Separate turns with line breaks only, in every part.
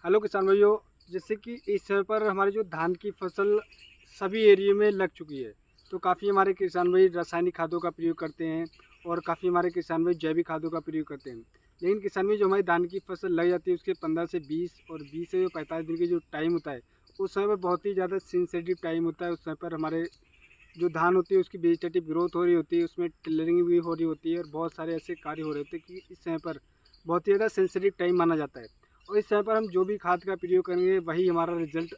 Hello किसान भाइयों। जैसे कि इस समय पर हमारी जो धान की फसल सभी एरिया में लग चुकी है, तो काफ़ी हमारे किसान भाई रासायनिक खादों का प्रयोग करते हैं और काफ़ी हमारे किसान भाई जैविक खादों का प्रयोग करते हैं। लेकिन किसान भाई जो हमारी धान की फसल लग जाती है उसके 15 से 20 और 20 से 45 दिन के जो टाइम होता है, उस समय पर बहुत ही ज़्यादा सेंसिटिव टाइम होता है। उस समय पर हमारे जो धान होती है उसकी वेजिटेटिव ग्रोथ हो रही होती है, उसमें टिलरिंग भी हो रही होती है और बहुत सारे ऐसे कार्य हो रहे होते हैं कि इस समय पर बहुत ही ज़्यादा सेंसिटिव टाइम माना जाता है। और इस समय पर हम जो भी खाद का प्रयोग करेंगे वही हमारा result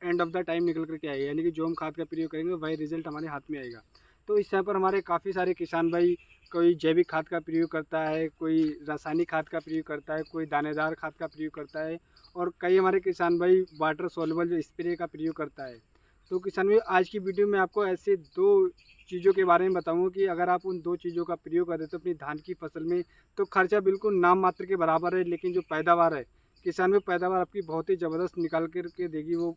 end of the time निकल करके आएगा, यानी कि जो हम खाद का प्रयोग करेंगे वही रिजल्ट हमारे हाथ में आएगा। तो इस समय पर हमारे काफ़ी सारे किसान भाई कोई जैविक खाद का प्रयोग करता है, कोई रासायनिक खाद का प्रयोग करता है, कोई दानेदार खाद का प्रयोग करता है और कई हमारे किसान भाई वाटर सोल्युबल जो स्प्रे का प्रयोग करता है। तो किसान भाई आज की वीडियो में आपको ऐसे दो चीज़ों के बारे में बताऊंगा कि अगर आप उन दो चीज़ों का प्रयोग करते तो अपनी धान की फसल में, तो खर्चा बिल्कुल नाम मात्र के बराबर है, लेकिन जो पैदावार है किसान में पैदावार आपकी बहुत ही ज़बरदस्त निकाल कर के देगी। वो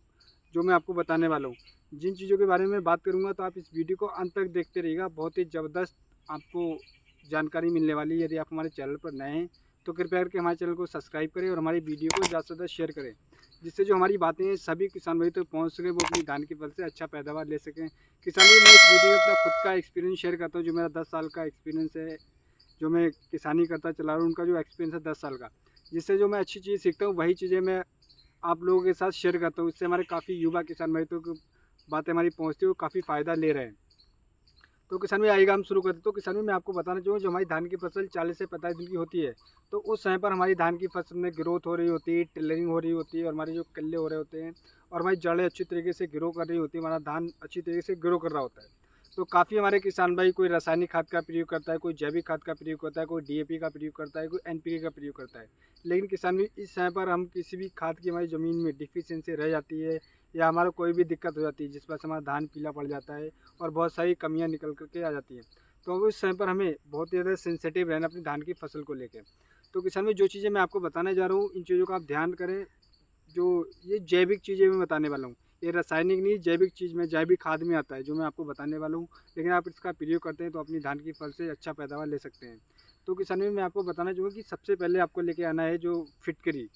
जो मैं आपको बताने वाला हूँ, जिन चीज़ों के बारे में बात करूँगा, तो आप इस वीडियो को अंत तक देखते रहिएगा। बहुत ही ज़बरदस्त आपको जानकारी मिलने वाली है। यदि आप हमारे चैनल पर नए हैं तो कृपया करके हमारे चैनल को सब्सक्राइब करें और हमारी वीडियो को ज़्यादा से ज़्यादा शेयर करें, जिससे जो हमारी बातें हैं सभी किसान भाई तक पहुँच सके, वो अपनी धान की फसल से अच्छा पैदावार ले सकें। किसान भाई मैं इस वीडियो में अपना खुद का एक्सपीरियंस शेयर करता हूँ, जो मेरा 10 साल का एक्सपीरियंस है, जो मैं किसानी करता चला रहा हूँ, उनका जो एक्सपीरियंस है 10 साल का, जिससे जो मैं अच्छी चीज़ सीखता हूँ वही चीज़ें मैं आप लोगों के साथ शेयर करता हूँ। इससे हमारे काफ़ी युवा किसान भाई तो बातें हमारी पहुँचती है, वो काफ़ी फ़ायदा ले रहे हैं। तो किसान भाई आइएगा हम शुरू करते हैं। तो किसान भाई मैं आपको बताना चाहूँगा, जो हमारी धान की फसल 40 से 45 दिन की होती है, तो उस समय पर हमारी धान की फसल में ग्रोथ हो रही होती है, टिलरिंग हो रही होती है और हमारे जो कल्ले हो रहे होते हैं और हमारी जड़ें अच्छी तरीके से ग्रो कर रही होती है, हमारा धान अच्छी तरीके से ग्रो कर रहा होता है। तो काफ़ी हमारे किसान भाई कोई रासायनिक खाद का प्रयोग करता है, कोई जैविक खाद का प्रयोग करता है, कोई डीएपी का प्रयोग करता है, कोई एनपीके का प्रयोग करता है। लेकिन किसान भाई इस समय पर हम किसी भी खाद की हमारी ज़मीन में डिफिशियंसी रह जाती है या हमारा कोई भी दिक्कत हो जाती है जिस वजह से हमारा धान पीला पड़ जाता है और बहुत सारी कमियां निकल करके आ जाती हैं, तो उस समय पर हमें बहुत ही ज़्यादा सेंसिटिव रहना अपनी धान की फसल को लेकर। तो किसान भाई जो चीज़ें मैं आपको बताने जा रहा हूँ, इन चीज़ों का आप ध्यान करें। जो ये जैविक चीज़ें मैं बताने वाला हूँ, ये रासायनिक नहीं, जैविक चीज़ में जैविक खाद में आता है जो मैं आपको बताने वाला हूँ। लेकिन आप इसका प्रयोग करते हैं तो अपनी धान की फसल से अच्छा पैदावार ले सकते हैं। तो किसान भाई मैं आपको बताना चाहूँगा कि सबसे पहले आपको लेके आना है जो फिटकरी।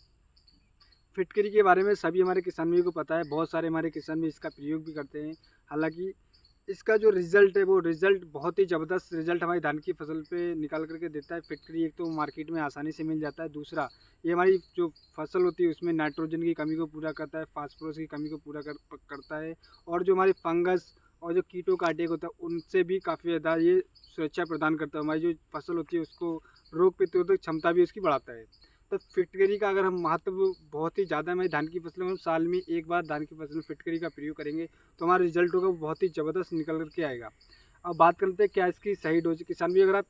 फिटकरी के बारे में सभी हमारे किसान भाई को पता है, बहुत सारे हमारे किसान भी इसका प्रयोग भी करते हैं। हालांकि इसका जो रिज़ल्ट है वो रिज़ल्ट बहुत ही ज़बरदस्त रिज़ल्ट हमारी धान की फसल पे निकाल करके देता है। फिटकरी एक तो मार्केट में आसानी से मिल जाता है, दूसरा ये हमारी जो फसल होती है उसमें नाइट्रोजन की कमी को पूरा करता है, फास्फोरस की कमी को पूरा करता है और जो हमारी फंगस और जो कीटों का अटैक होता है उनसे भी काफ़ी ज़्यादा ये सुरक्षा प्रदान करता है। हमारी जो फसल होती है उसको रोग प्रतिरोधक क्षमता भी उसकी बढ़ाता है। तो फिटकरी का अगर हम महत्व बहुत ही ज़्यादा, हमारी धान की फसल में हम साल में एक बार धान की फसल में फिटकरी का प्रयोग करेंगे तो हमारा रिजल्ट होगा वो बहुत ही ज़बरदस्त निकल करके आएगा। अब बात करते हैं क्या इसकी सही डोज। किसान भी अगर आप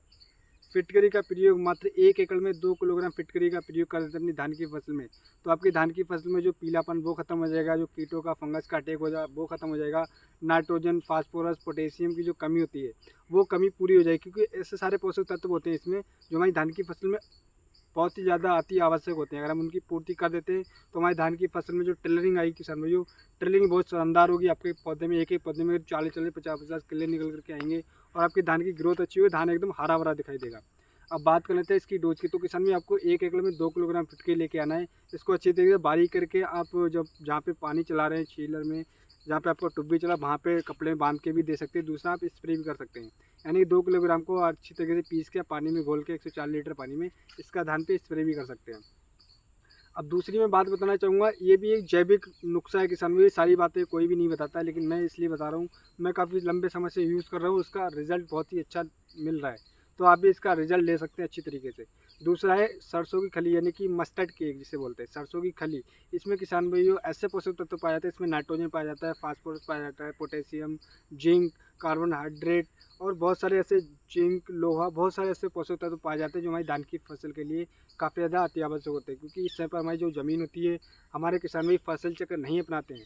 फिटकरी का प्रयोग मात्र 1 एकड़ में 2 किलोग्राम फिटकरी का प्रयोग कर देते हैं अपनी धान की फसल में, तो आपकी धान की फसल में जो पीलापन वो खत्म हो जाएगा, जो कीटों का फंगस का अटैक हो जाए वो खत्म हो जाएगा, नाइट्रोजन फास्फोरस पोटेशियम की जो कमी होती है वो कमी पूरी हो जाएगी, क्योंकि ऐसे सारे पोषक तत्व होते हैं इसमें जो हमारी धान की फसल में बहुत ही ज़्यादा अति आवश्यक होते हैं। अगर हम उनकी पूर्ति कर देते हैं तो हमारी धान की फसल में जो टिलरिंग आएगी किसान भाइयों, टिलरिंग बहुत शानदार होगी। आपके पौधे में एक एक पौधे में 40-40 50-50 किले निकल करके आएंगे और आपकी धान की ग्रोथ अच्छी होगी, धान एकदम हरा भरा दिखाई देगा। अब बात कर लेते हैं इसकी डोज की। तो किसान भाई आपको 1 एकड़ में 2 किलोग्राम फिटकरी लेके आना है। इसको अच्छी तरीके से बारीक करके आप जब जहाँ पे पानी चला रहे हैं चीलर में, जहाँ पे आपको टुब्बी चला वहाँ पे कपड़े में बांध के भी दे सकते हैं, दूसरा आप स्प्रे भी कर सकते हैं। यानी 2 किलोग्राम को अच्छी तरीके से पीस के पानी में घोल के 104 लीटर पानी में इसका धान पे स्प्रे भी कर सकते हैं। अब दूसरी मैं बात बताना चाहूँगा, ये भी एक जैविक नुस्खा है किसान भाई। ये सारी बातें कोई भी नहीं बताता, लेकिन मैं इसलिए बता रहा हूँ, मैं काफ़ी लंबे समय से यूज़ कर रहा हूँ, उसका रिजल्ट बहुत ही अच्छा मिल रहा है, तो आप भी इसका रिजल्ट ले सकते हैं अच्छी तरीके से। दूसरा है सरसों की खली, यानी कि मस्टर्ड केक जिसे बोलते हैं, सरसों की खली। इसमें किसान भाइयों ऐसे पोषक तत्व पाए जाते हैं, इसमें नाइट्रोजन पाया जाता है, फास्फोरस पाया जाता है, पोटेशियम, जिंक, कार्बोहाइड्रेट और बहुत सारे ऐसे जिंक, लोहा, बहुत सारे ऐसे पोषक तत्व पाए जाते हैं जो हमारी धान की फसल के लिए काफ़ी ज़्यादा अति आवश्यक होते हैं। क्योंकि इस समय पर हमारी जो ज़मीन होती है, हमारे किसान भी फसल चक्र नहीं अपनाते हैं,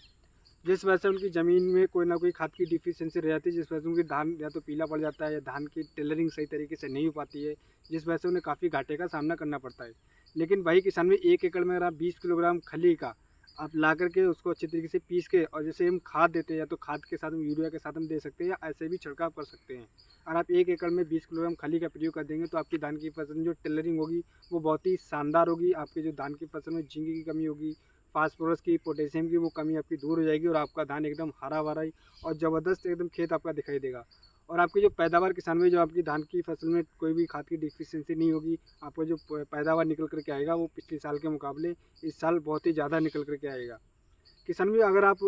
जिस वजह से उनकी ज़मीन में कोई ना कोई खाद की डिफिशियंसी रह जाती है, जिस वजह से उनकी धान या तो पीला पड़ जाता है या धान की टेलरिंग सही तरीके से नहीं हो पाती है, जिस वजह से उन्हें काफ़ी घाटे का सामना करना पड़ता है। लेकिन वही किसान में 1 एकड़ में अगर आप 20 किलोग्राम खली का आप ला करके उसको अच्छी तरीके से पीस के, और जैसे हम खाद देते हैं या तो खाद के साथ हम यूरिया के साथ हम दे सकते हैं या ऐसे भी छिड़काव कर सकते हैं। और आप 1 एकड़ में 20 किलोग्राम खली का प्रयोग कर देंगे तो आपकी धान की फसल में जो टिलरिंग होगी वो बहुत ही शानदार होगी। आपके जो धान की फसल में जिंक की कमी होगी, फास्फोरस की, पोटेशियम की, वो कमी आपकी दूर हो जाएगी और आपका धान एकदम हरा भरा और ज़बरदस्त एकदम खेत आपका दिखाई देगा। और आपकी जो पैदावार किसान में जो आपकी धान की फसल में कोई भी खाद की डिफिशियंसी नहीं होगी, आपको जो पैदावार निकल कर के आएगा वो पिछले साल के मुकाबले इस साल बहुत ही ज़्यादा निकल कर के आएगा। किसान भी अगर आप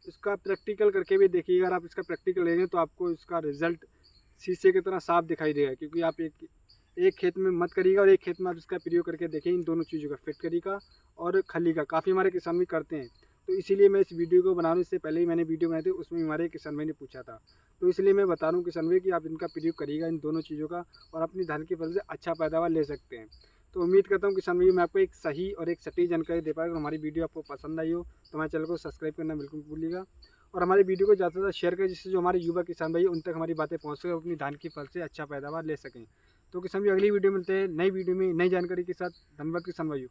इसका प्रैक्टिकल करके भी देखिए, अगर आप इसका प्रैक्टिकल लेंगे तो आपको इसका रिजल्ट शीशे की तरह साफ दिखाई देगा। क्योंकि आप एक खेत में मत करिएगा और एक खेत में आप इसका प्रयोग करके देखें, इन दोनों चीज़ों का, फिटकरी का और खली का। काफ़ी हमारे किसान भी करते हैं, तो इसीलिए मैं इस वीडियो को बनाने से पहले ही मैंने वीडियो बनाई थी, उसमें हमारे किसान भाई ने पूछा था। तो इसलिए मैं बता रहा हूँ किसान भाई कि आप इनका प्रयोग करिएगा, इन दोनों चीज़ों का, और अपनी धान की फसल से अच्छा पैदावार ले सकते हैं। तो उम्मीद करता हूँ किसान भाई मैं आपको एक सही और एक सटीक जानकारी दे पाया। अगर हमारी वीडियो आपको पसंद आई हो तो हमारे चैनल को सब्सक्राइब करना बिल्कुल मत भूलिएगा, और हमारी वीडियो को ज़्यादा से ज़्यादा शेयर करें, जिससे जो हमारे युवा किसान भाई उन तक हमारी बातें पहुँच सकें, अपनी धान की फसल से अच्छा पैदावार ले सकें। तो किसान भाई अगली वीडियो मिलते हैं नई वीडियो में नई जानकारी के साथ। धन्यवाद किसान भाइयों।